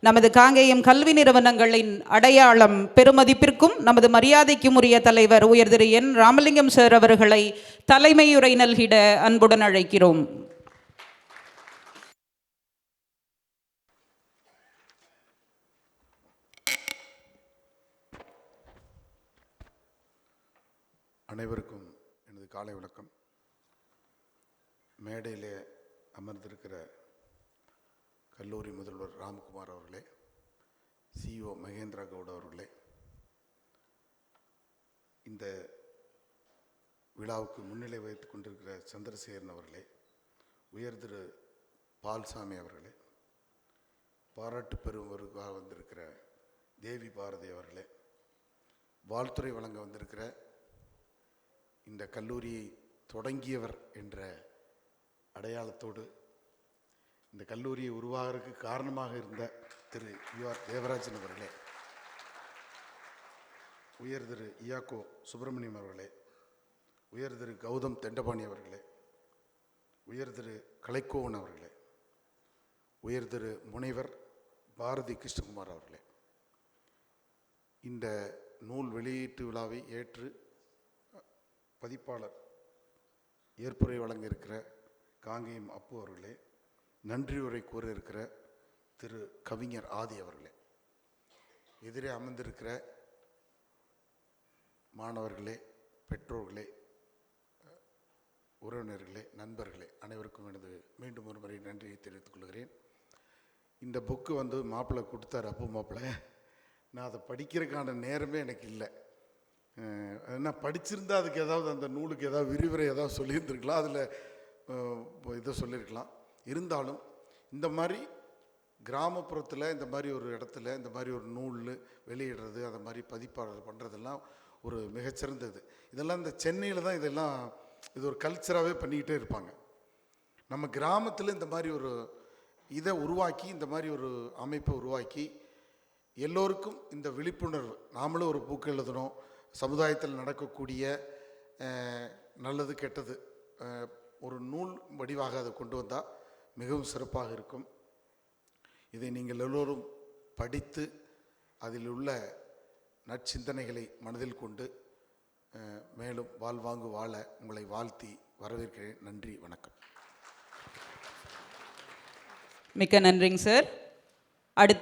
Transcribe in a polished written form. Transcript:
நமது காங்கேயம் கல்வி நிறுவனங்களின் அடையாளம் பெருமதிப்பிற்கும் நமது மரியாதைக்கும் உரிய தலைவர் உயர் திரு என் ராமலிங்கம் சார் அவர்களை தலைமையுரை நல்கிட அன்புடன் அழைக்கிறோம். அனைவருக்கும் எனது காலை வணக்கம். மேடையிலே அமர்ந்திருக்கிற கல்லூரி முதல்வர் ராம்குமார் அவர்களே, சிஇஓ மகேந்திரா கவுட் அவர்களே, இந்த விழாவுக்கு முன்னிலை வைத்துக் கொண்டிருக்கிற சந்திரசேகரன் அவர்களே, உயர் திரு பால்சாமி அவர்களே, பாராட்டு பெறுவதற்காக வந்திருக்கிற தேவி பாரதி அவர்களே, வாழ்த்துறை வழங்க வந்திருக்கிற இந்த கல்லூரியை தொடங்கியவர் என்ற அடையாளத்தோடு இந்த கல்லூரியை உருவாகிறதுக்கு காரணமாக இருந்த திரு யூஆர் தேவராஜன் அவர்களே, உயர் திரு இயாக்கோ சுப்பிரமணியம் அவர்களே, உயர் திரு கௌதம் தெண்டபாணி அவர்களே, உயர் திரு கலைக்கோவன் அவர்களே, உயர் திரு முனைவர் பாரதி கிருஷ்ணகுமார் அவர்களே, இந்த நூல் வெளியீட்டு விழாவை ஏற்று பதிப்பாளர் ஏற்புரை வழங்க இருக்கிற காங்கேயம் அப்பு அவர்களே, நன்றி உரை கூற இருக்கிற திரு கவிஞர் ஆதி அவர்களே, எதிரே அமர்ந்திருக்கிற மாணவர்களே, பெற்றோர்களே, உறவினர்களே, நண்பர்களே, அனைவருக்கும் எனது மீண்டும் ஒரு முறை நன்றியை தெரிவித்துக் கொள்கிறேன். இந்த புக்கு மாப்பிள்ளை கொடுத்தார், அப்பு மாப்பிள்ளை. நான் அதை படிக்கிறதுக்கான நேரமே எனக்கு இல்லை. என்ன படிச்சிருந்தா அதுக்கு ஏதாவது அந்த நூலுக்கு ஏதாவது விரிவுரை ஏதாவது சொல்லியிருந்துருக்கலாம், அதில் இதை சொல்லியிருக்கலாம். இருந்தாலும் இந்த மாதிரி கிராமப்புறத்தில் இந்த மாதிரி ஒரு இடத்துல இந்த மாதிரி ஒரு நூல் வெளியிடுறது, அந்த மாதிரி பதிப்பாளர் பண்ணுறதெல்லாம் ஒரு மிகச்சிறந்தது. இதெல்லாம் இந்த சென்னையில் தான் இது ஒரு கல்ச்சராகவே பண்ணிக்கிட்டே இருப்பாங்க. நம்ம கிராமத்தில் இந்த மாதிரி ஒரு இதை உருவாக்கி, இந்த மாதிரி ஒரு அமைப்பை உருவாக்கி எல்லோருக்கும் இந்த விழிப்புணர்வு, நாமளும் ஒரு புக்கு எழுதணும், சமுதாயத்தில் நடக்கக்கூடிய நல்லது கெட்டது ஒரு நூல் வடிவாக அதை கொண்டு வந்தால் மிகவும் சிறப்பாக இருக்கும். இதை நீங்கள் எல்லோரும் படித்து அதில் உள்ள நற்சிந்தனைகளை மனதில் கொண்டு மேலும் வாழ்வாங்கு வாழ உங்களை வாழ்த்தி வரவேற்கிறேன். நன்றி, வணக்கம். மிக்க நன்றிங்க சார். அடுத்து